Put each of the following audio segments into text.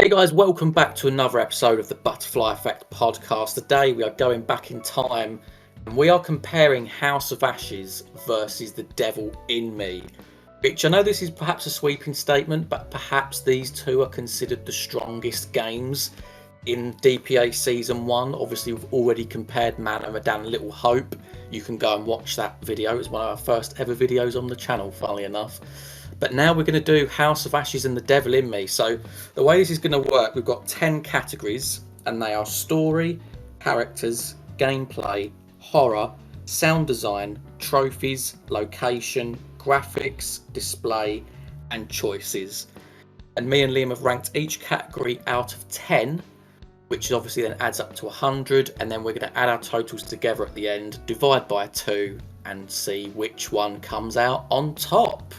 Hey guys, welcome back to another episode of the Butterfly Effect podcast. Today we are going back in time and we are comparing House of Ashes versus The Devil in Me. Which I know this is perhaps a sweeping statement, but perhaps these two are considered the strongest games in DPA Season 1. Obviously, we've already compared Man of Medan and Little Hope. You can go and watch that video. It's one of our first ever videos on the channel, funnily enough. But now we're going to do House of Ashes and The Devil in Me. So the way this is going to work, we've got 10 categories, and they are story, characters, gameplay, horror, sound design, trophies, location, graphics, display, and choices. And me and Liam have ranked each category out of 10, which obviously then adds up to 100, and then we're going to add our totals together at the end, divide by 2, and see which one comes out on top.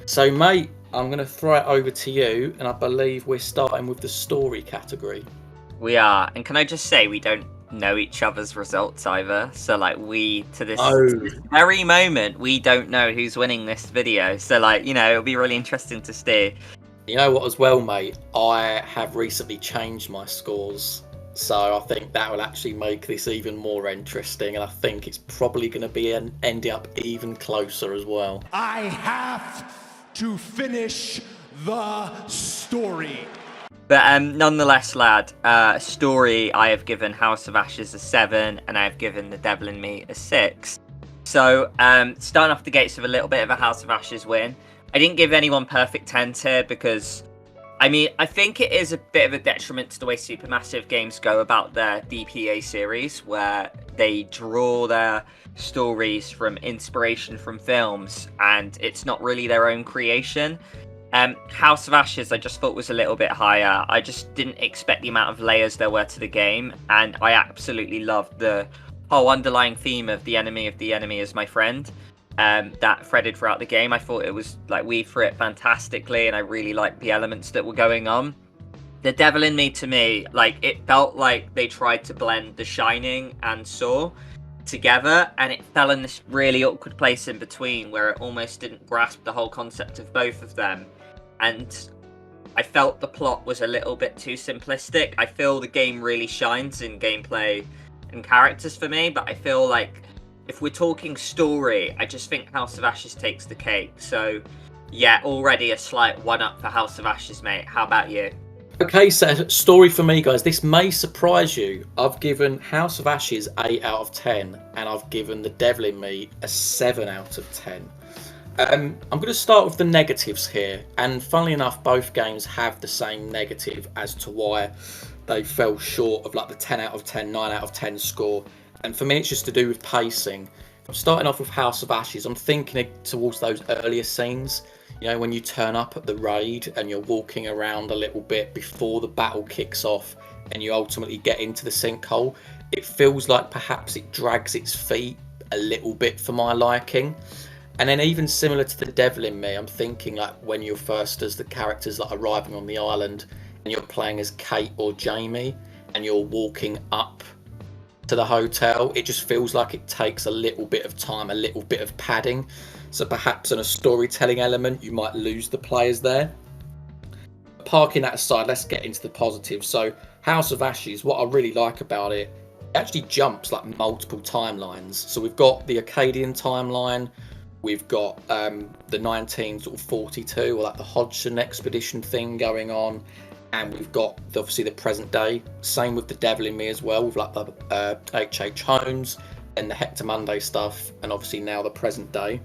So, mate, I'm going to throw it over to you, and I believe we're starting with the story category. We are, and can I just say we don't know each other's results either. So, like, to this very moment, we don't know who's winning this video. So, like, it'll be really interesting to see. You know what, as well, mate? I have recently changed my scores, so I think that will actually make this even more interesting, and I think it's probably going to be ending up even closer as well. I have to finish the story. But nonetheless, lad, story, I have given House of Ashes a 7, and I have given The Devil in Me a 6. So, starting off the gates with a little bit of a House of Ashes win. I didn't give anyone perfect 10s here because, I think it is a bit of a detriment to the way Supermassive Games go about their DPA series, where they draw their stories from inspiration from films, and it's not really their own creation. House of Ashes, I just thought was a little bit higher. I just didn't expect the amount of layers there were to the game, and I absolutely loved the whole underlying theme of the enemy is my friend. That threaded throughout the game. I thought it was like weaved through it fantastically, and I really liked the elements that were going on. The Devil in Me, to me, like, it felt like they tried to blend The Shining and Saw together, and it fell in this really awkward place in between where it almost didn't grasp the whole concept of both of them. And I felt the plot was a little bit too simplistic. I feel the game really shines in gameplay and characters for me, but I feel like if we're talking story, I just think House of Ashes takes the cake. So, yeah, already a slight one-up for House of Ashes, mate. How about you? Okay, so story for me, guys. This may surprise you. I've given House of Ashes 8 out of 10, and I've given The Devil in Me a 7 out of 10. I'm going to start with the negatives here, and funnily enough, both games have the same negative as to why they fell short of like the 10 out of 10, 9 out of 10 score. And for me, it's just to do with pacing. I'm starting off with House of Ashes. I'm thinking towards those earlier scenes, when you turn up at the raid and you're walking around a little bit before the battle kicks off and you ultimately get into the sinkhole. It feels like perhaps it drags its feet a little bit for my liking. And then even similar to The Devil in Me, I'm thinking like when you're first as the characters like arriving on the island and you're playing as Kate or Jamie and you're walking up to the hotel, it just feels like it takes a little bit of time, a little bit of padding. So perhaps in a storytelling element, you might lose the players there. Parking that aside, let's get into the positives. So House of Ashes, what I really like about it, it actually jumps like multiple timelines. So we've got the Akkadian timeline, we've got the 1942 or like the Hodgson expedition thing going on, and we've got obviously the present day. Same with The Devil in Me as well, with like the H.H. Holmes and the Hector Monday stuff, and obviously now the present day.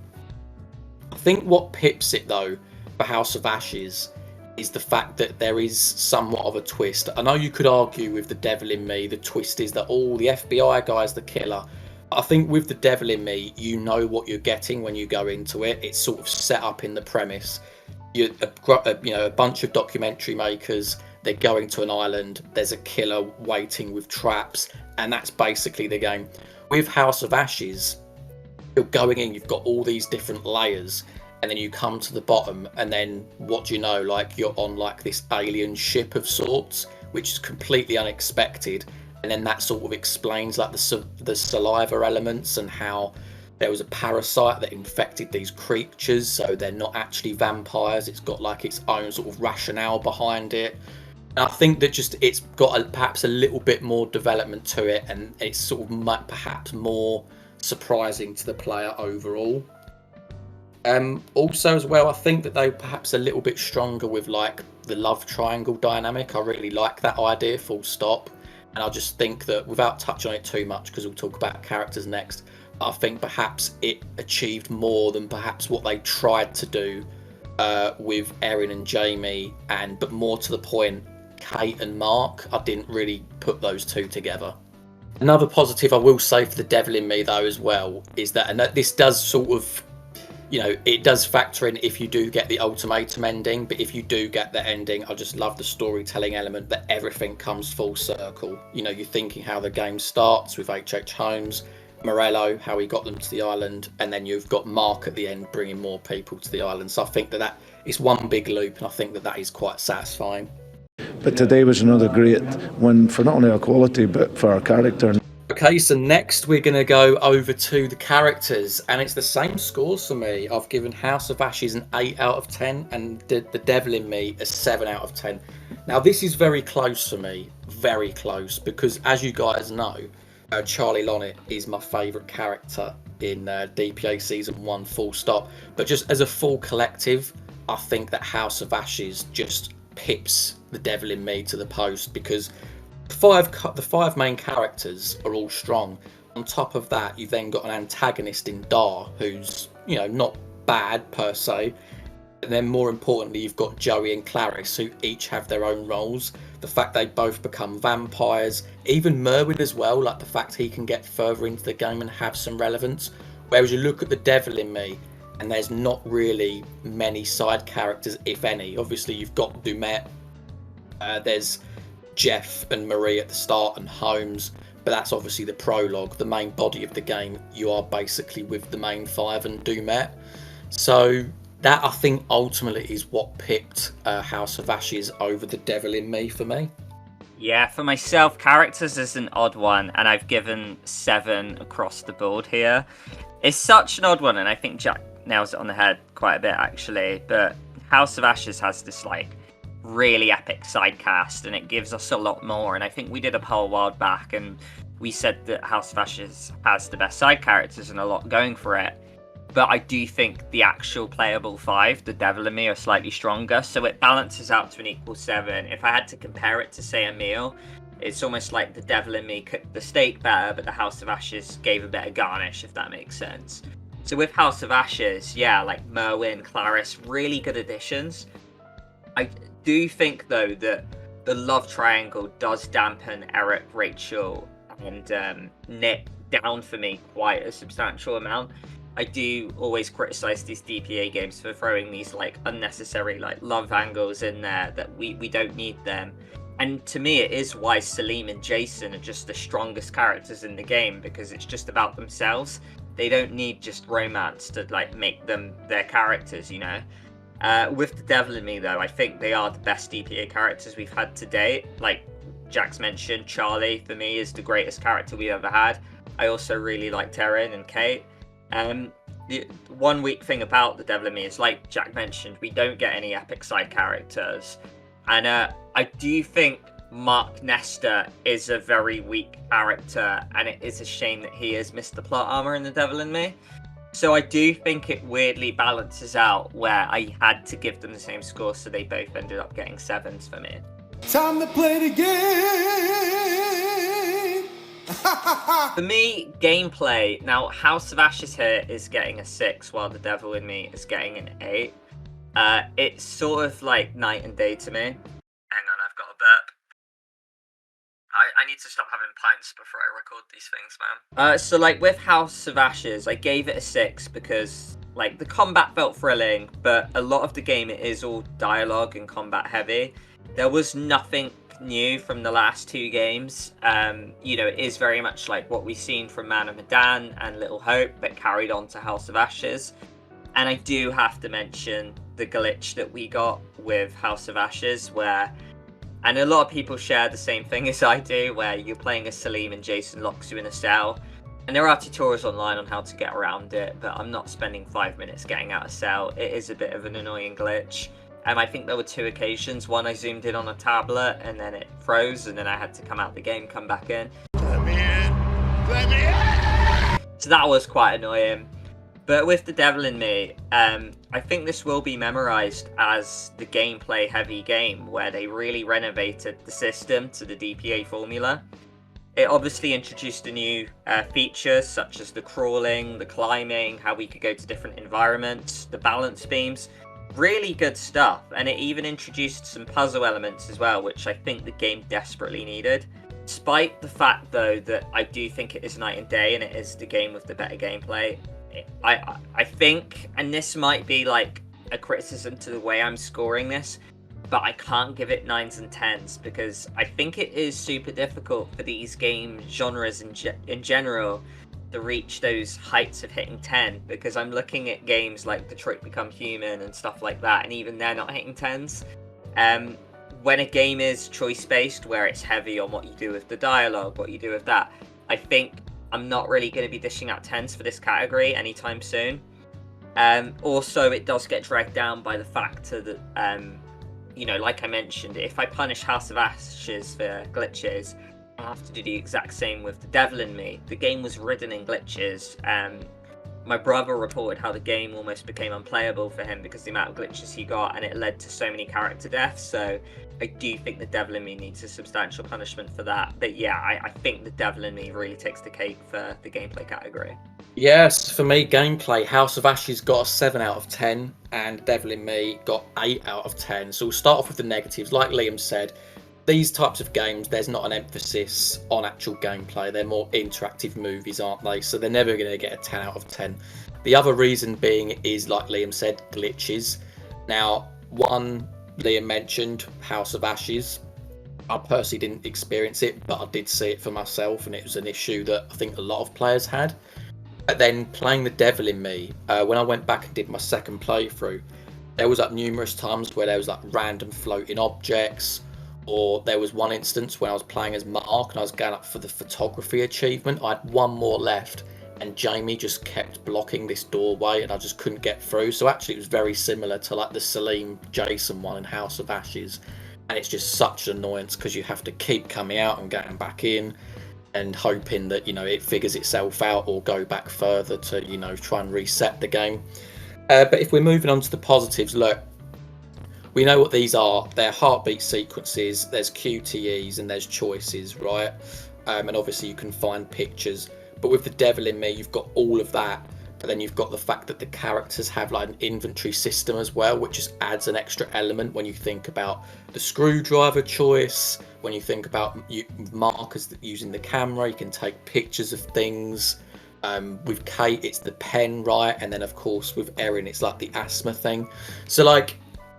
I think what pips it though for House of Ashes is the fact that there is somewhat of a twist. I know you could argue with The Devil in Me, the twist is that the FBI guy's the killer. I think with The Devil in Me, you know what you're getting when you go into it. It's sort of set up in the premise. A bunch of documentary makers, they're going to an island, there's a killer waiting with traps, and that's basically the game. With House of Ashes, you're going in, you've got all these different layers, and then you come to the bottom, and then what do you know, like you're on like this alien ship of sorts, which is completely unexpected, and then that sort of explains like the saliva elements and how there was a parasite that infected these creatures, so they're not actually vampires. It's got like its own sort of rationale behind it. I think that just it's got perhaps a little bit more development to it, and it's sort of perhaps more surprising to the player overall. Also, as well, I think that they were perhaps a little bit stronger with like the love triangle dynamic. I really like that idea, full stop. And I just think that without touching on it too much, because we'll talk about characters next, I think perhaps it achieved more than perhaps what they tried to do with Erin and Jamie, but more to the point, Kate and Mark. I didn't really put those two together. Another positive I will say for the Devil in Me though as well is that, and that this does sort of, it does factor in if you do get the ultimatum ending, but if you do get the ending, I just love the storytelling element that everything comes full circle. You're thinking how the game starts with H.H. Holmes, Morello, how he got them to the island, and then you've got Mark at the end bringing more people to the island. So I think that is one big loop, and I think that is quite satisfying. But today was another great one for not only our quality, but for our character. Okay, so next we're going to go over to the characters, and it's the same scores for me. I've given House of Ashes an 8 out of 10, and the Devil in Me a 7 out of 10. Now, this is very close for me, very close, because as you guys know, Charlie Lonnet is my favourite character in DPA Season 1, full stop. But just as a full collective, I think that House of Ashes just pips the Devil in Me to the post, because the five main characters are all strong. On top of that, you've then got an antagonist in Dar, who's, not bad per se. And then more importantly, you've got Joey and Clarice, who each have their own roles. The fact they both become vampires, even Merwin as well, like the fact he can get further into the game and have some relevance. Whereas you look at the Devil in Me, and there's not really many side characters, if any. Obviously, you've got Dumet, there's Jeff and Marie at the start, and Holmes, but that's obviously the prologue. The main body of the game, you are basically with the main five and Dumet. So that, I think, ultimately is what picked House of Ashes over the Devil in Me for me. Yeah, for myself, characters is an odd one, and I've given 7 across the board here. It's such an odd one, and I think Jack nails it on the head quite a bit, actually. But House of Ashes has this, really epic side cast, and it gives us a lot more. And I think we did a poll a while back, and we said that House of Ashes has the best side characters and a lot going for it. But I do think the actual playable 5, the Devil in Me, are slightly stronger, so it balances out to an equal 7. If I had to compare it to, say, a meal, it's almost like the Devil in Me cooked the steak better, but the House of Ashes gave a bit of garnish, if that makes sense. So with House of Ashes, yeah, Merwin, Clarice, really good additions. I do think, though, that the love triangle does dampen Eric, Rachel, and Nick down for me quite a substantial amount. I do always criticize these DPA games for throwing these unnecessary love angles in there that we don't need them. And to me, it is why Salim and Jason are just the strongest characters in the game, because it's just about themselves. They don't need just romance to make them their characters, With the Devil in Me, though, I think they are the best DPA characters we've had to date. Like Jack's mentioned, Charlie, for me, is the greatest character we've ever had. I also really like Erin and Kate. The one weak thing about the Devil in Me is, like Jack mentioned, we don't get any epic side characters. And I do think Mark Nestor is a very weak character, and it is a shame that he has missed the plot armor in the Devil in Me. So I do think it weirdly balances out where I had to give them the same score, so they both ended up getting 7s for me. Time to play the game! For me, gameplay. Now, House of Ashes here is getting a 6, while the Devil in Me is getting an 8. It's sort of like night and day to me. Hang on, I've got a burp. I need to stop having pints before I record these things, man. So with House of Ashes, I gave it a 6 because the combat felt thrilling, but a lot of the game, it is all dialogue and combat heavy. There was nothing new from the last 2 games. It is very much like what we've seen from Man of Medan and Little Hope, but carried on to House of Ashes. And I do have to mention the glitch that we got with House of Ashes, and a lot of people share the same thing as I do, where you're playing as Salim and Jason locks you in a cell. And there are tutorials online on how to get around it, but I'm not spending 5 minutes getting out of cell. It is a bit of an annoying glitch. I think there were 2 occasions. One, I zoomed in on a tablet and then it froze, and then I had to come out the game, come back in. Let me in! Let me in! So that was quite annoying. But with The Devil in Me, I think this will be memorized as the gameplay heavy game where they really renovated the system to the DPA formula. It obviously introduced a new features such as the crawling, the climbing, how we could go to different environments, the balance beams. Really good stuff, and it even introduced some puzzle elements as well, which I think the game desperately needed. Despite the fact, though, that I do think it is night and day and it is the game with the better gameplay, I think, and this might be like a criticism to the way I'm scoring this, but I can't give it 9s and 10s because I think it is super difficult for these game genres in general to reach those heights of hitting 10, because I'm looking at games like Detroit Become Human and stuff like that, and even they're not hitting 10s. When a game is choice-based, where it's heavy on what you do with the dialogue, what you do with that, I think I'm not really going to be dishing out 10s for this category anytime soon. Also, it does get dragged down by the factor that, like I mentioned, if I punish House of Ashes for glitches, I have to do the exact same with The Devil in Me. The game was ridden in glitches. My brother reported how the game almost became unplayable for him because the amount of glitches he got, and it led to so many character deaths. So I do think The Devil in Me needs a substantial punishment for that. But yeah, I think The Devil in Me really takes the cake for the gameplay category. Yes, for me, gameplay, House of Ashes got a 7 out of 10, and Devil in Me got 8 out of 10. So we'll start off with the negatives. Like Liam said, these types of games, there's not an emphasis on actual gameplay. They're more interactive movies, aren't they? So they're never going to get a 10 out of 10. The other reason being is, like Liam said, glitches. Now, one, Liam mentioned House of Ashes. I personally didn't experience it, but I did see it for myself, and it was an issue that I think a lot of players had. But then playing The Devil in Me, when I went back and did my second playthrough, there was numerous times where there was random floating objects, or there was one instance when I was playing as Mark and I was going up for the photography achievement. I had one more left, and Jamie just kept blocking this doorway, and I just couldn't get through. So actually, it was very similar to the Salim Jason one in House of Ashes, and it's just such an annoyance because you have to keep coming out and getting back in, and hoping that it figures itself out, or go back further to try and reset the game. But if we're moving on to the positives, look. We know what these are. They're heartbeat sequences, there's QTEs, and there's choices, right? And obviously you can find pictures. But with The Devil in Me, you've got all of that. But then you've got the fact that the characters have an inventory system as well, which just adds an extra element when you think about the screwdriver choice, when you think about markers that using the camera, you can take pictures of things. With Kate, it's the pen, right? And then of course with Erin, it's the asthma thing. So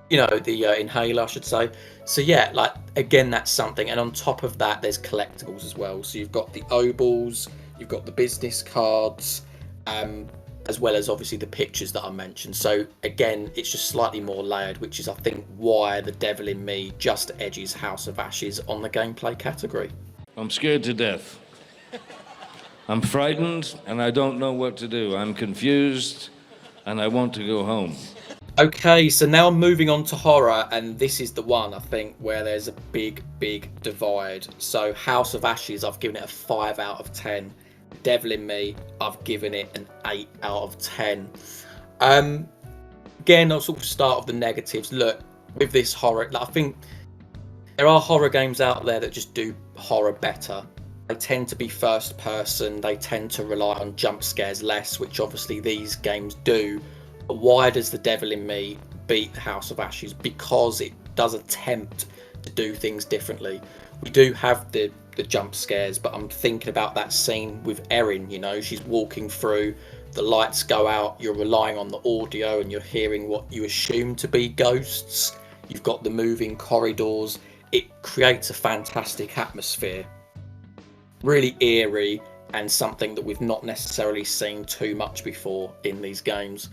the inhaler, I should say. So yeah, again, that's something. And on top of that, there's collectibles as well. So you've got the obols, you've got the business cards, as well as obviously the pictures that I mentioned. So again, it's just slightly more layered, which is I think why The Devil in Me just edges House of Ashes on the gameplay category. I'm scared to death. I'm frightened and I don't know what to do. I'm confused and I want to go home. Okay, so now I'm moving on to horror, and this is the one I think where there's a big divide. So House of Ashes, I've given it a 5 out of 10. Devil in Me, I've given it an 8 out of 10. Again, I'll sort of start with the negatives. Look, with this horror, I think there are horror games out there that just do horror better. They tend to be first person, they tend to rely on jump scares less, which obviously these games do. But why does The Devil in Me beat House of Ashes? Because it does attempt to do things differently. We do have the jump scares, but I'm thinking about that scene with Erin, she's walking through, the lights go out, you're relying on the audio and you're hearing what you assume to be ghosts. You've got the moving corridors. It creates a fantastic atmosphere. Really eerie, and something that we've not necessarily seen too much before in these games.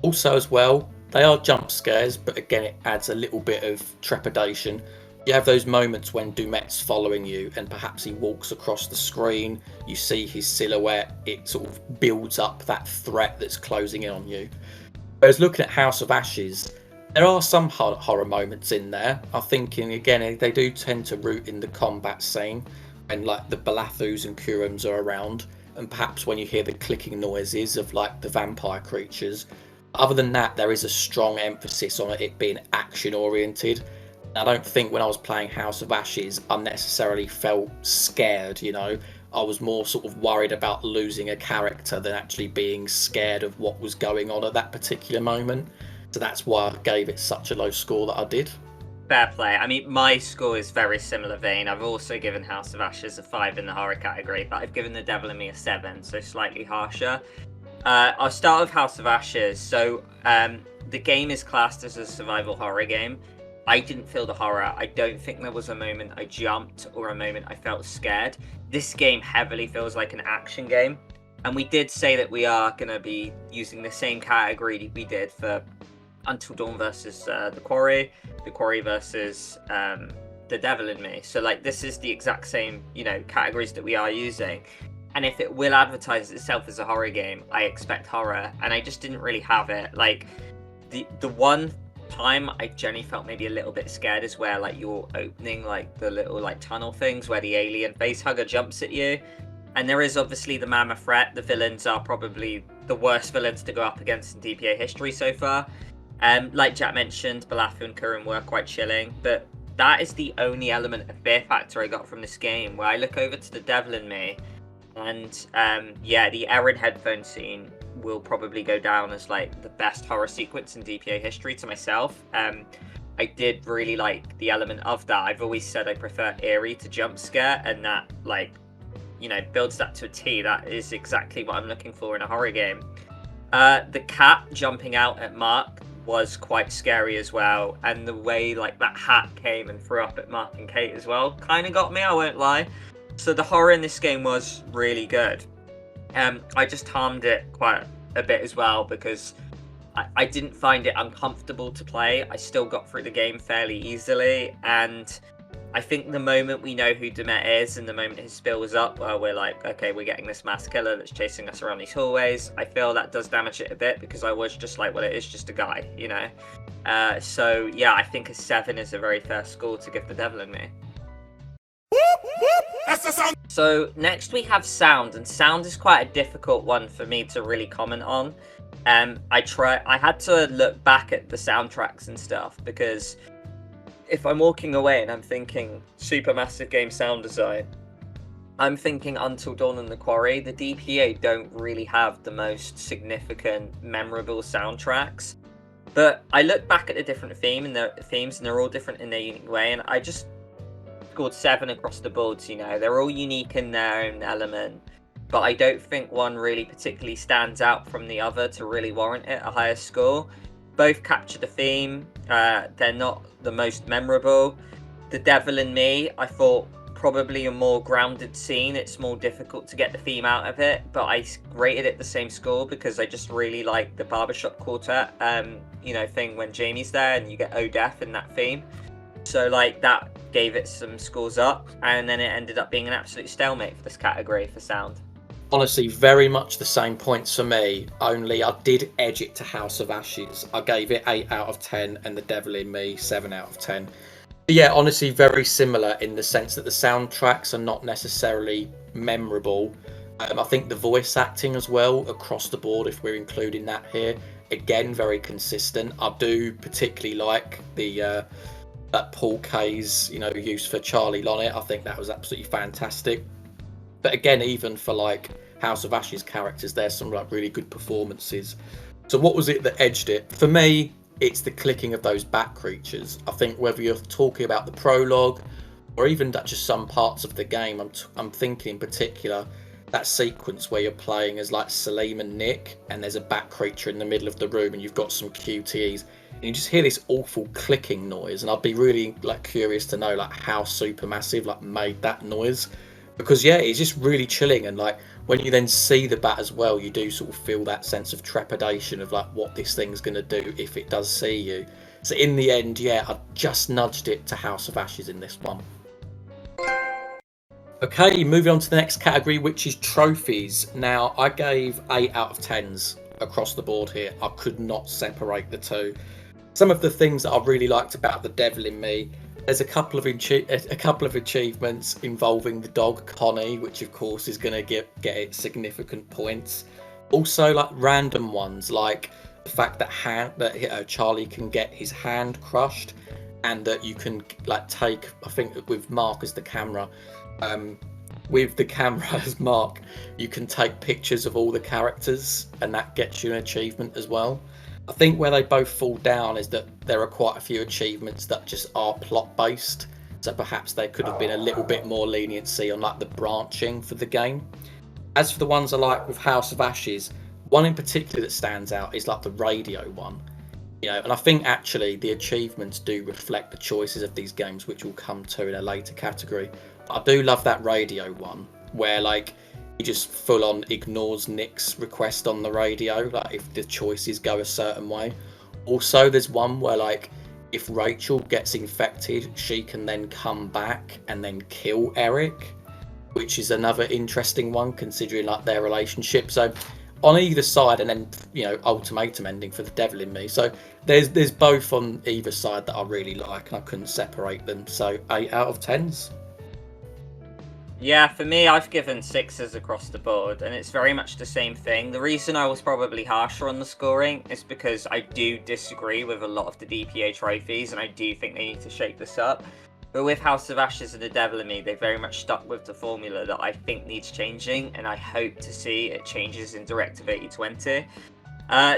Also as well, they are jump scares, but again it adds a little bit of trepidation. You have those moments when Dumet's following you and perhaps he walks across the screen, you see his silhouette, it sort of builds up that threat that's closing in on you. Whereas looking at House of Ashes, There are some horror moments in there. I'm thinking again, they do tend to root in the combat scene, and like the Balathus and Kurums are around, and perhaps when you hear the clicking noises of like the vampire creatures. Other than that, there is a strong emphasis on it being action oriented. I don't think when I was playing House of Ashes, I necessarily felt scared. I was more sort of worried about losing a character than actually being scared of what was going on at that particular moment. So that's why I gave it such a low score that I did. Fair play. I mean, my score is very similar vein. I've also given House of Ashes a 5 in the horror category, but I've given The Devil in Me a 7, so slightly harsher. I'll start with House of Ashes. So the game is classed as a survival horror game. I didn't feel the horror. I don't think there was a moment I jumped or a moment I felt scared. This game heavily feels like an action game. And we did say that we are going to be using the same category we did for Until Dawn versus The Quarry versus The Devil in Me. So like this is the exact same, categories that we are using. And if it will advertise itself as a horror game, I expect horror. And I just didn't really have it. Like the one time I generally felt maybe a little bit scared is where like you're opening like the little like tunnel things where the alien facehugger jumps at you. And there is obviously the mammoth threat. The villains are probably the worst villains to go up against in DPA history so far. Like Jack mentioned, Balathu and Kurum were quite chilling, but that is the only element of fear factor I got from this game, where I look over to The Devil in Me, and the Erin headphone scene will probably go down as like the best horror sequence in DPA history to myself. I did really like the element of that. I've always said I prefer eerie to jump scare, and that builds that to a T. That is exactly what I'm looking for in a horror game. The cat jumping out at Mark was quite scary as well, and the way like that hat came and threw up at Mark and Kate as well kind of got me, I won't lie. So the horror in this game was really good. I just harmed it quite a bit as well because I didn't find it uncomfortable to play. I still got through the game fairly easily, and I think the moment we know who Demet is and the moment his spill was up, we're like, okay, we're getting this mass killer that's chasing us around these hallways. I feel that does damage it a bit because I was just like, well, it is just a guy, So yeah, I think a 7 is a very fair score to give The Devil in Me. That's the sound. So next we have sound, and sound is quite a difficult one for me to really comment on. I had to look back at the soundtracks and stuff, because if I'm walking away and I'm thinking Supermassive Games sound design, I'm thinking Until Dawn and The Quarry. The DPA don't really have the most significant, memorable soundtracks. But I look back at the different themes, and they're all different in their unique way, and I just scored 7 across the board. They're all unique in their own element, but I don't think one really particularly stands out from the other to really warrant it a higher score. Both capture the theme. They're not the most memorable. The Devil in Me, I thought, probably a more grounded scene. It's more difficult to get the theme out of it, but I rated it the same score because I just really like the barbershop quartet thing when Jamie's there and you get O'Death in that theme. So like that gave it some scores up, and then it ended up being an absolute stalemate for this category for sound. Honestly, very much the same points for me, only I did edge it to House of Ashes. I gave it 8 out of 10 and The Devil in Me 7 out of 10. But yeah, honestly, very similar in the sense that the soundtracks are not necessarily memorable. I think the voice acting as well, across the board, if we're including that here, again, very consistent. I do particularly like that Paul Kaye's use for Charlie Lonnet. I think that was absolutely fantastic. But again, even for like House of Ashes characters, there's some like really good performances. So what was it that edged it? For me, it's the clicking of those bat creatures. I think whether you're talking about the prologue or even just some parts of the game, I'm thinking in particular that sequence where you're playing as like Salim and Nick, and there's a bat creature in the middle of the room, and you've got some QTEs, and you just hear this awful clicking noise. And I'd be really like curious to know like how Supermassive like made that noise, because yeah, it's just really chilling. And like when you then see the bat as well, you do sort of feel that sense of trepidation of like what this thing's going to do if it does see you. So in the end, yeah, I just nudged it to House of Ashes in this one. Okay, moving on to the next category, which is trophies. Now, I gave 8 out of 10s across the board here. I could not separate the two. some of the things that I really liked about The Devil in Me, there's a couple of achievements involving the dog Connie, which of course is going to get it significant points. Also, like random ones, like the fact that Charlie can get his hand crushed, and that you can like take, I think with Mark as the camera, with the camera as Mark, you can take pictures of all the characters, and that gets you an achievement as well. I think where they both fall down is that there are quite a few achievements that just are plot based, so perhaps there could have been a little bit more leniency on like the branching for the game. As for the ones I like with House of Ashes, one in particular that stands out is like the radio one. And I think actually the achievements do reflect the choices of these games, which we'll come to in a later category. But I do love that radio one, where like he just full on ignores Nick's request on the radio, like if the choices go a certain way. Also, there's one where like if Rachel gets infected, she can then come back and then kill Eric, which is another interesting one considering like their relationship. So on either side, and then ultimatum ending for The Devil in Me. So there's both on either side that I really like, and I couldn't separate them. So 8 out of 10s. Yeah, for me, I've given 6s across the board, and it's very much the same thing. The reason I was probably harsher on the scoring is because I do disagree with a lot of the DPA trophies, and I do think they need to shake this up. But with House of Ashes and The Devil in Me, they very much stuck with the formula that I think needs changing, and I hope to see it changes in Directive 8020.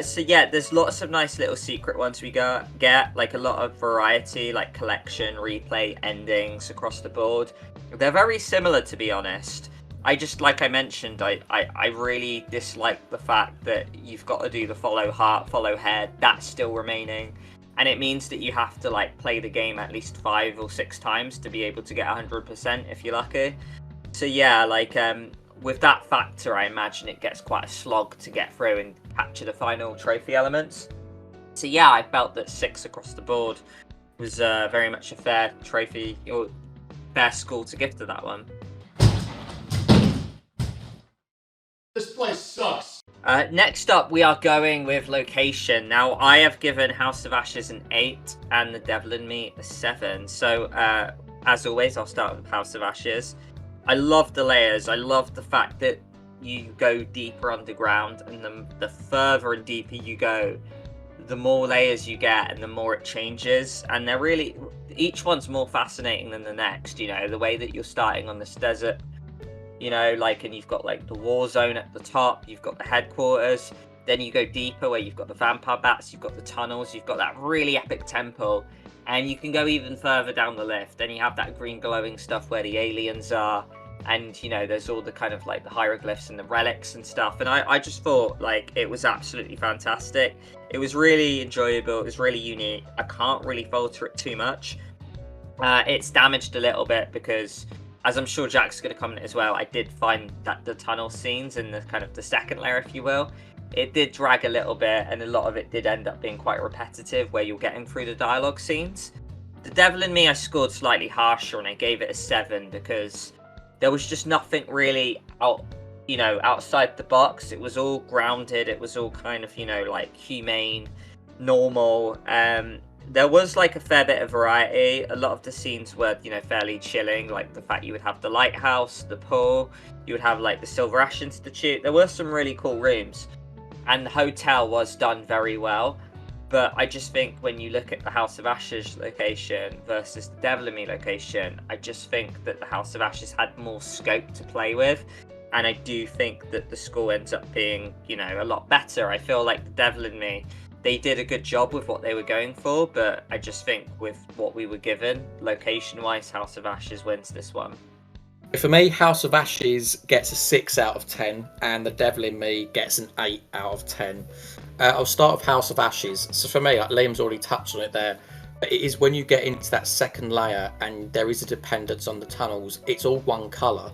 So yeah, there's lots of nice little secret ones we get, like a lot of variety, like collection, replay, endings across the board. They're very similar, to be honest. I just, like I mentioned, I really dislike the fact that you've got to do the follow heart, follow head. That's still remaining. And it means that you have to like play the game at least 5 or 6 times to be able to get 100% if you're lucky. So yeah, like with that factor, I imagine it gets quite a slog to get through and capture the final trophy elements. So yeah, I felt that 6 across the board was very much a fair trophy or fair score to give to that one. This place sucks. Next up, we are going with location. Now, I have given House of Ashes an 8 and The Devil in Me a 7. So, as always, I'll start with House of Ashes. I love the layers. I love the fact that you go deeper underground, and the further and deeper you go, the more layers you get and the more it changes. And they're really, each one's more fascinating than the next. The way that you're starting on this desert, and you've got like the war zone at the top, you've got the headquarters, then you go deeper where you've got the vampire bats, you've got the tunnels, you've got that really epic temple, and you can go even further down the lift. Then you have that green glowing stuff where the aliens are, and there's all the kind of like the hieroglyphs and the relics and stuff. And I just thought like it was absolutely fantastic. It was really enjoyable, it was really unique. I can't really falter it too much. It's damaged a little bit because, as I'm sure Jack's going to comment as well, I did find that the tunnel scenes in the kind of the second layer, if you will, it did drag a little bit, and a lot of it did end up being quite repetitive where you're getting through the dialogue scenes. The Devil in Me, I scored slightly harsher, and I gave it a 7 because there was just nothing really outside the box. It was all grounded. It was all kind of, like humane, normal. There was like a fair bit of variety. A lot of the scenes were, fairly chilling, like the fact you would have the lighthouse, the pool, you would have like the Silver Ash Institute. There were some really cool rooms, and the hotel was done very well. But I just think when you look at the House of Ashes location versus the Devil in Me location, I just think that the House of Ashes had more scope to play with. And I do think that the score ends up being, a lot better. I feel like the Devil in Me, they did a good job with what they were going for, but I just think with what we were given, location-wise, House of Ashes wins this one. For me, House of Ashes gets a 6 out of 10, and The Devil in Me gets an 8 out of 10. I'll start with House of Ashes. So for me, like Liam's already touched on it there, but it is when you get into that second layer and there is a dependence on the tunnels, it's all one colour.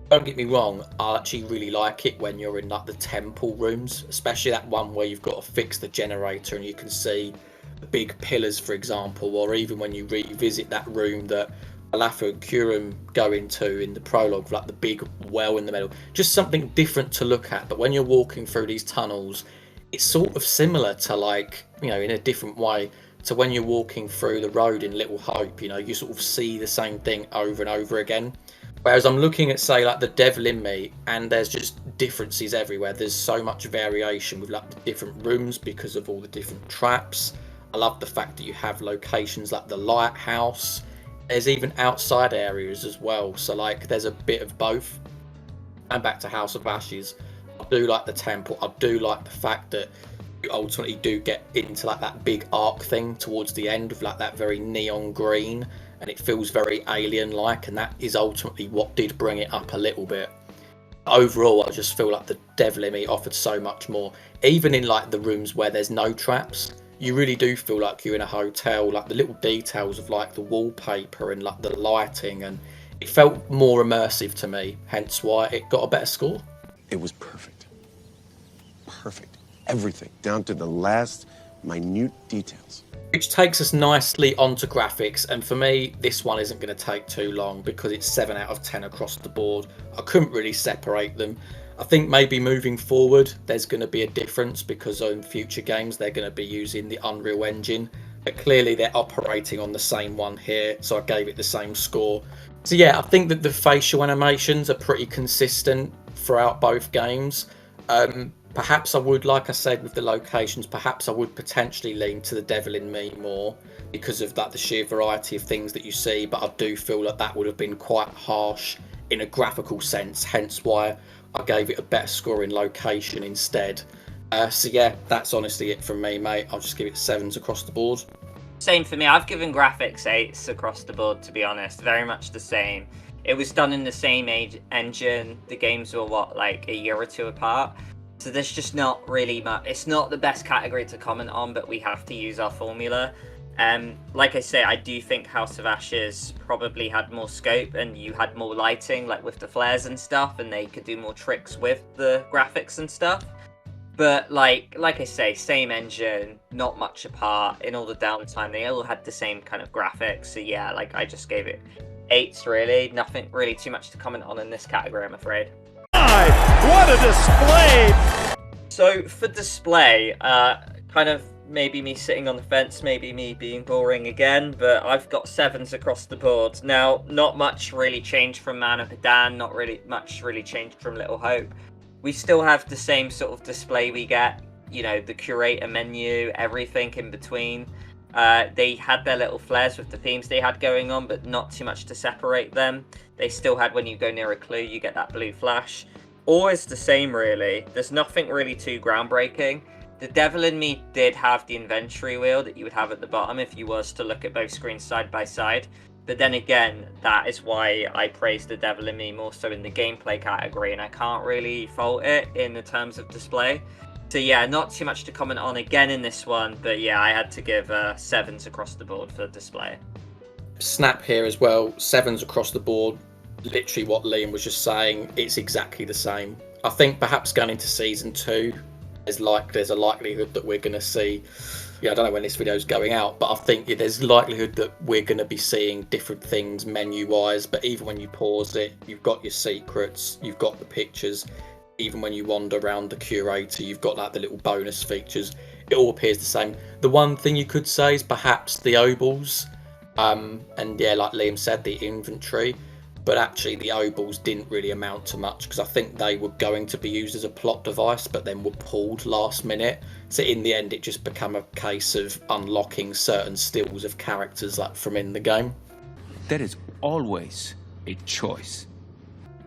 Don't get me wrong, I actually really like it when you're in like the temple rooms, especially that one where you've got to fix the generator and you can see the big pillars, for example, or even when you revisit that room that Alafa and Kurum go into in the prologue, like the big well in the middle. Just something different to look at. But when you're walking through these tunnels, it's sort of similar to like, in a different way to when you're walking through the road in Little Hope, you know, you sort of see the same thing over and over again. Whereas I'm looking at, say, like The Devil in Me, and there's just differences everywhere. There's so much variation with like the different rooms because of all the different traps. I love the fact that you have locations like the lighthouse. There's even outside areas as well. So like there's a bit of both. And back to House of Ashes, I do like the temple. I do like the fact that you ultimately do get into like that big arc thing towards the end with like that very neon green, and it feels very alien-like, and that is ultimately what did bring it up a little bit. Overall, I just feel like The Devil in Me offered so much more. Even in like the rooms where there's no traps, you really do feel like you're in a hotel. Like the little details of like the wallpaper and like the lighting, and it felt more immersive to me, hence why it got a better score. It was perfect. Perfect. Everything, down to the last minute details. Which takes us nicely onto graphics, and for me this one isn't going to take too long because it's 7 out of 10 across the board. I couldn't really separate them. I think maybe moving forward there's going to be a difference because in future games they're going to be using the Unreal Engine, but clearly they're operating on the same one here, so I gave it the same score. So yeah, I think that the facial animations are pretty consistent throughout both games. Perhaps I would, like I said, with the locations, perhaps I would potentially lean to The Devil in Me more because of that, the sheer variety of things that you see, but I do feel that that would have been quite harsh in a graphical sense, hence why I gave it a better score in location instead. So yeah, that's honestly it from me, mate. I'll just give it 7s across the board. Same for me. I've given graphics 8s across the board, to be honest. Very much the same. It was done in the same engine. The games were, what, like a year or two apart? So there's just not really much. It's not the best category to comment on, but we have to use our formula. Like I say, I do think House of Ashes probably had more scope, and you had more lighting, like with the flares and stuff, and they could do more tricks with the graphics and stuff. But like I say, same engine, not much apart. In all the downtime, they all had the same kind of graphics. So yeah, like I just gave it 8s really. Nothing really too much to comment on in this category, I'm afraid. What a display! So for display, kind of maybe me sitting on the fence, maybe me being boring again, but I've got 7s across the board. Now, not much really changed from Man of Medan, not really much really changed from Little Hope. We still have the same sort of display we get, you know, the curator menu, everything in between. They had their little flares with the themes they had going on, but not too much to separate them. They still had, when you go near a clue, you get that blue flash. Always the same, really. There's nothing really too groundbreaking. The Devil in Me did have the inventory wheel that you would have at the bottom if you was to look at both screens side by side. But then again, that is why I praise The Devil in Me more so in the gameplay category, and I can't really fault it in the terms of display. So yeah, not too much to comment on again in this one, but yeah, I had to give 7s across the board for display. Snap here as well, 7s across the board. Literally what Liam was just saying, it's exactly the same. I think perhaps going into season 2, there's a likelihood that we're going to see, I don't know when this video is going out, but I think there's likelihood that we're going to be seeing different things menu-wise, but even when you pause it, you've got your secrets, you've got the pictures, even when you wander around the curator, you've got like the little bonus features. It all appears the same. The one thing you could say is perhaps the obols, and yeah, like Liam said, the inventory. But actually the obols didn't really amount to much because I think they were going to be used as a plot device but then were pulled last minute. So in the end it just became a case of unlocking certain stills of characters like from in the game. There is always a choice.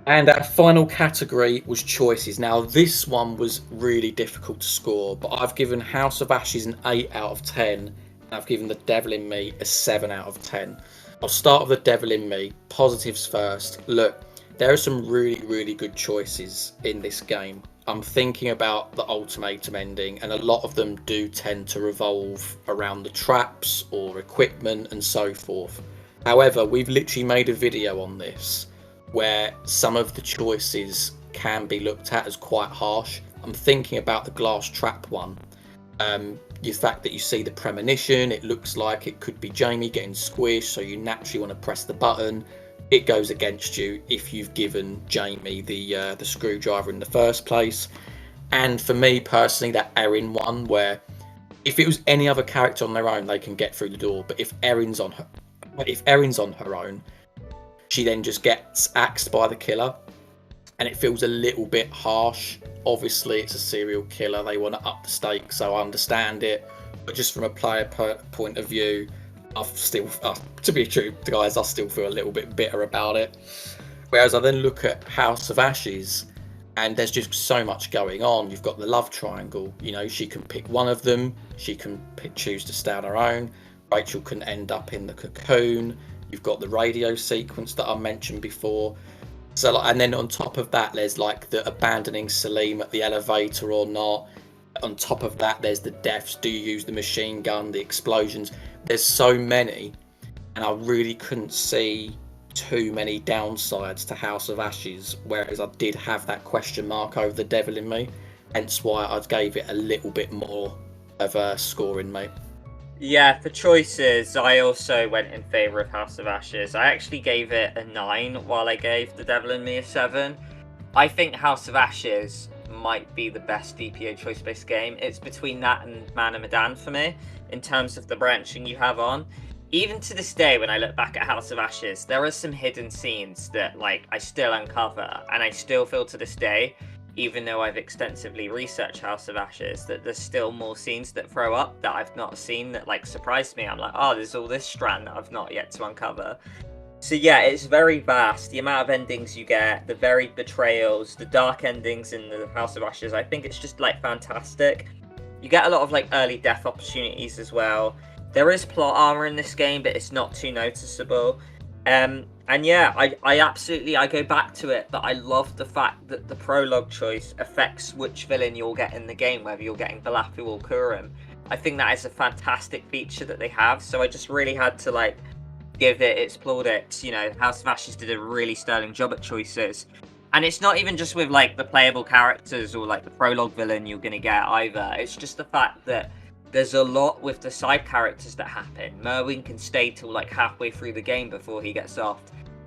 And our final category was choices. Now this one was really difficult to score, but I've given House of Ashes an 8 out of 10 and I've given The Devil in Me a 7 out of 10. I'll start with The Devil in Me. Positives first. Look, there are some really, really good choices in this game. I'm thinking about the ultimatum ending, and a lot of them do tend to revolve around the traps or equipment and so forth. However, we've literally made a video on this where some of the choices can be looked at as quite harsh. I'm thinking about the glass trap one. The fact that you see the premonition, it looks like it could be Jamie getting squished, so you naturally want to press the button. It goes against you if you've given Jamie the screwdriver in the first place. And for me personally, that Erin one, where if it was any other character on their own, they can get through the door. But if Erin's on her own, she then just gets axed by the killer, and it feels a little bit harsh. Obviously, it's a serial killer; they want to up the stakes, so I understand it. But just from a player point of view, to be true, guys, I still feel a little bit bitter about it. Whereas I then look at House of Ashes, and there's just so much going on. You've got the love triangle. You know, she can pick one of them. She can choose to stay on her own. Rachel can end up in the cocoon. You've got the radio sequence that I mentioned before. So, and then on top of that, there's like the abandoning Salim at the elevator or not. On top of that, there's the deaths. Do you use the machine gun? The explosions. There's so many, and I really couldn't see too many downsides to House of Ashes, whereas I did have that question mark over the devil in me, hence why I gave it a little bit more of a score in me. Yeah, for choices, I also went in favour of House of Ashes. I actually gave it a 9, while I gave The Devil in Me a 7. I think House of Ashes might be the best DPA choice-based game. It's between that and Man of Medan for me, in terms of the branching you have on. Even to this day, when I look back at House of Ashes, there are some hidden scenes that I still uncover, and I still feel to this day, even though I've extensively researched House of Ashes, that there's still more scenes that throw up that I've not seen that surprised me. I'm like, oh, there's all this strand that I've not yet to uncover. So yeah, it's very vast. The amount of endings you get, the varied betrayals, the dark endings in the House of Ashes, I think it's just fantastic. You get a lot of early death opportunities as well. There is plot armor in this game, but it's not too noticeable. And yeah, I go back to it, but I love the fact that the prologue choice affects which villain you'll get in the game, whether you're getting Valafu or Kurim. I think that is a fantastic feature that they have, so I just really had to give it its plaudits. You know, House of Ashes did a really sterling job at choices. And it's not even just with the playable characters or the prologue villain you're gonna get either. It's just the fact that there's a lot with the side characters that happen. Merwin can stay till halfway through the game before he gets off.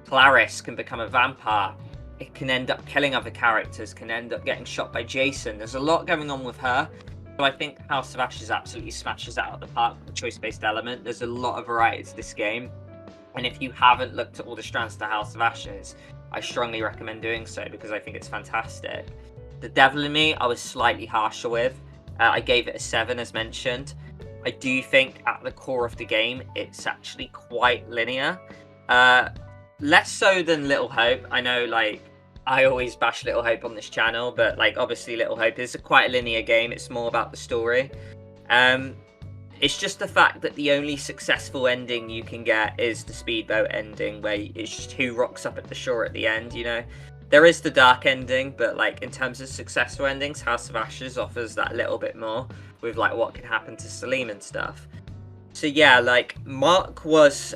Clarice can become a vampire. It can end up killing other characters, can end up getting shot by Jason. There's a lot going on with her. So I think House of Ashes absolutely smashes that out of the park with the choice-based element. There's a lot of variety to this game. And if you haven't looked at all the strands to House of Ashes, I strongly recommend doing so because I think it's fantastic. The Devil in Me, I was slightly harsher with. I gave it a 7, as mentioned. I do think at the core of the game, it's actually quite linear. Less so than Little Hope. I know, I always bash Little Hope on this channel, but, obviously Little Hope is quite a linear game. It's more about the story. It's just the fact that the only successful ending you can get is the speedboat ending, where it's just who rocks up at the shore at the end, you know? There is the dark ending, but in terms of successful endings, House of Ashes offers that a little bit more with what can happen to Salim and stuff. So yeah, Mark was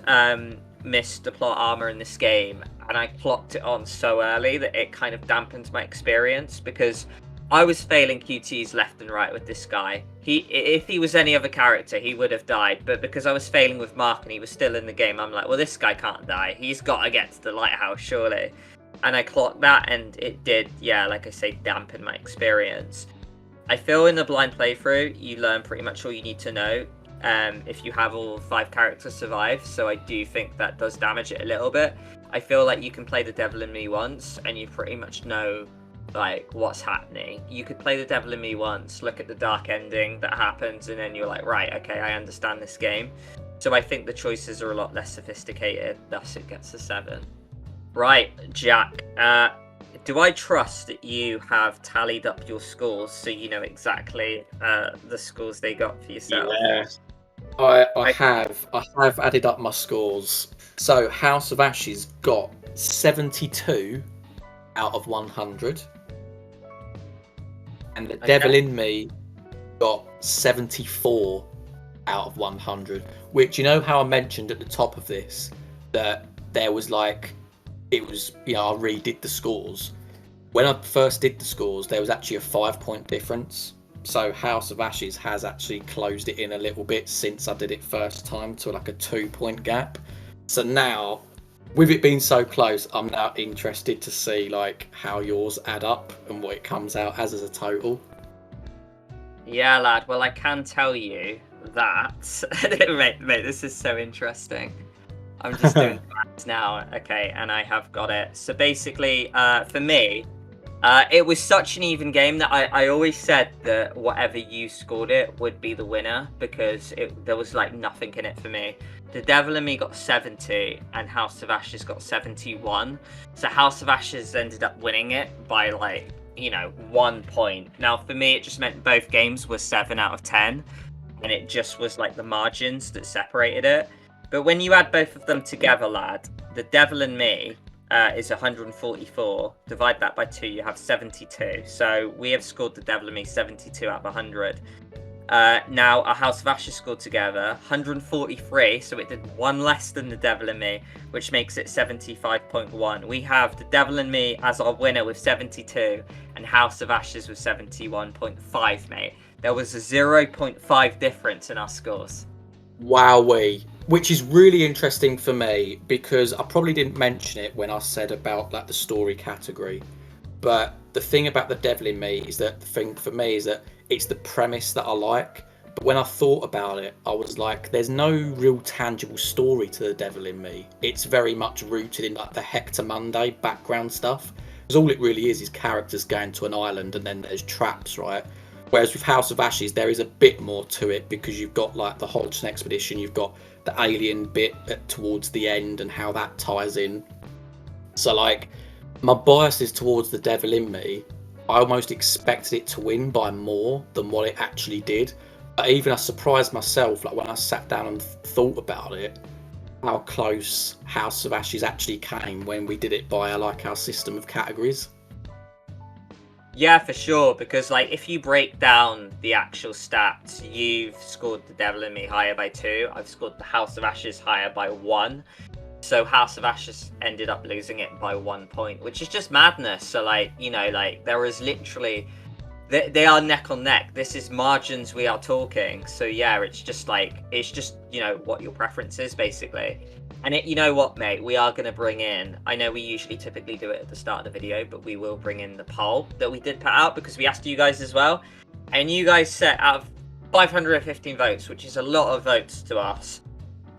missed the plot armor in this game, and I clocked it on so early that it kind of dampened my experience because I was failing QTs left and right with this guy. If he was any other character, he would have died, but because I was failing with Mark and he was still in the game, I'm like, well, this guy can't die. He's got to get to the lighthouse, surely. And I clocked that, and it did, yeah, like I say, dampen my experience. I feel in the blind playthrough, you learn pretty much all you need to know if you have all 5 characters survive, so I do think that does damage it a little bit. I feel like you can play The Devil in Me once, and you pretty much know, what's happening. You could play The Devil in Me once, look at the dark ending that happens, and then you're like, right, okay, I understand this game. So I think the choices are a lot less sophisticated, thus it gets a 7. Right, Jack, do I trust that you have tallied up your scores so you know exactly the scores they got for yourself? Yeah, I have added up my scores. So House of Ashes got 72 out of 100. And The Devil in Me got 74 out of 100. Which, you know how I mentioned at the top of this that there was it was, I redid the scores. When I first did the scores, there was actually a 5-point difference. So House of Ashes has actually closed it in a little bit since I did it first time to a 2-point gap. So now, with it being so close, I'm now interested to see how yours add up and what it comes out as a total. Yeah, lad. Well, I can tell you that. Mate, this is so interesting. I'm just doing maths now. Okay, and I have got it. So basically, for me, it was such an even game that I always said that whatever you scored it would be the winner because there was like nothing in it for me. The Devil in Me got 70 and House of Ashes got 71. So House of Ashes ended up winning it by like, 1 point. Now for me, it just meant both games were 7 out of 10 and it just was like the margins that separated it. But when you add both of them together, lad, The Devil in Me is 144. Divide that by 2, you have 72. So we have scored The Devil in Me 72 out of 100. Now our House of Ashes scored together 143, so it did 1 less than The Devil in Me, which makes it 75.1. We have The Devil in Me as our winner with 72 and House of Ashes with 71.5, mate. There was a 0.5 difference in our scores. Wowee. Which is really interesting for me because I probably didn't mention it when I said about like the story category. But the thing about The Devil in Me is that the thing for me is that it's the premise that I like. But when I thought about it, I was like, there's no real tangible story to The Devil in Me. It's very much rooted in like the Hector Monday background stuff. Because all it really is characters going to an island and then there's traps, right? Whereas with House of Ashes, there is a bit more to it because you've got like the Hodgson expedition, you've got the alien bit towards the end and how that ties in. So like, my bias is towards The Devil in Me. I almost expected it to win by more than what it actually did. But even I surprised myself, like when I sat down and thought about it, how close House of Ashes actually came when we did it by like our system of categories. Yeah, for sure, because like if you break down the actual stats, you've scored The Devil in Me higher by 2. I've scored the House of Ashes higher by 1. So House of Ashes ended up losing it by 1 point, which is just madness. So like, there is literally, they are neck on neck. This is margins we are talking. So yeah, it's just what your preference is basically. And you know what, mate, we are going to bring in, I know we usually typically do it at the start of the video, but we will bring in the poll that we did put out because we asked you guys as well. And you guys set out of 515 votes, which is a lot of votes to us.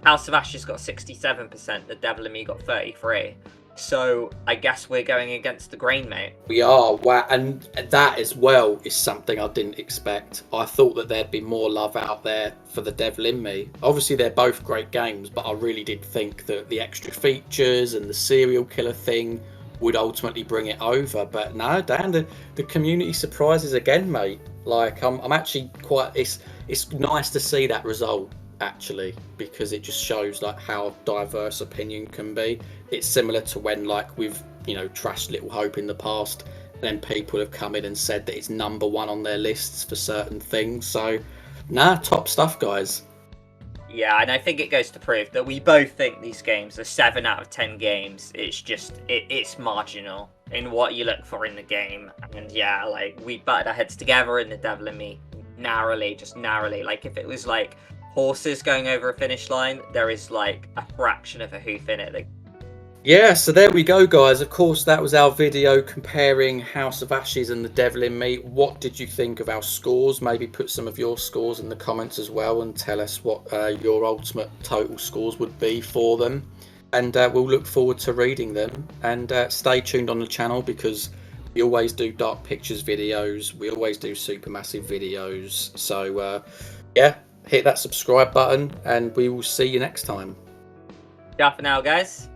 House of Ashes got 67%, The Devil in Me got 33%. So I guess we're going against the grain, mate. We are, wow, and that as well is something I didn't expect. I thought that there'd be more love out there for The Devil in Me. Obviously, they're both great games, but I really did think that the extra features and the serial killer thing would ultimately bring it over. But no, Dan, the community surprises again, mate. Like I'm actually quite. It's nice to see that result actually because it just shows like how diverse opinion can be. It's similar to when like we've trashed Little Hope in the past and then people have come in and said that it's number 1 on their lists for certain things. So top stuff, guys. Yeah, and I think it goes to prove that we both think these games are 7 out of 10 games. It's just it's marginal in what you look for in the game. And yeah, like we butted our heads together in The Devil in Me narrowly. Like if it was like horses going over a finish line, there is like a fraction of a hoof in it. Yeah, so there we go, guys. Of course, that was our video comparing House of Ashes and The Devil in Me. What did you think of our scores? Maybe put some of your scores in the comments as well and tell us what your ultimate total scores would be for them. And we'll look forward to reading them. And stay tuned on the channel because we always do Dark Pictures videos. We always do Supermassive videos. So, yeah, hit that subscribe button and we will see you next time. Ciao for now, guys.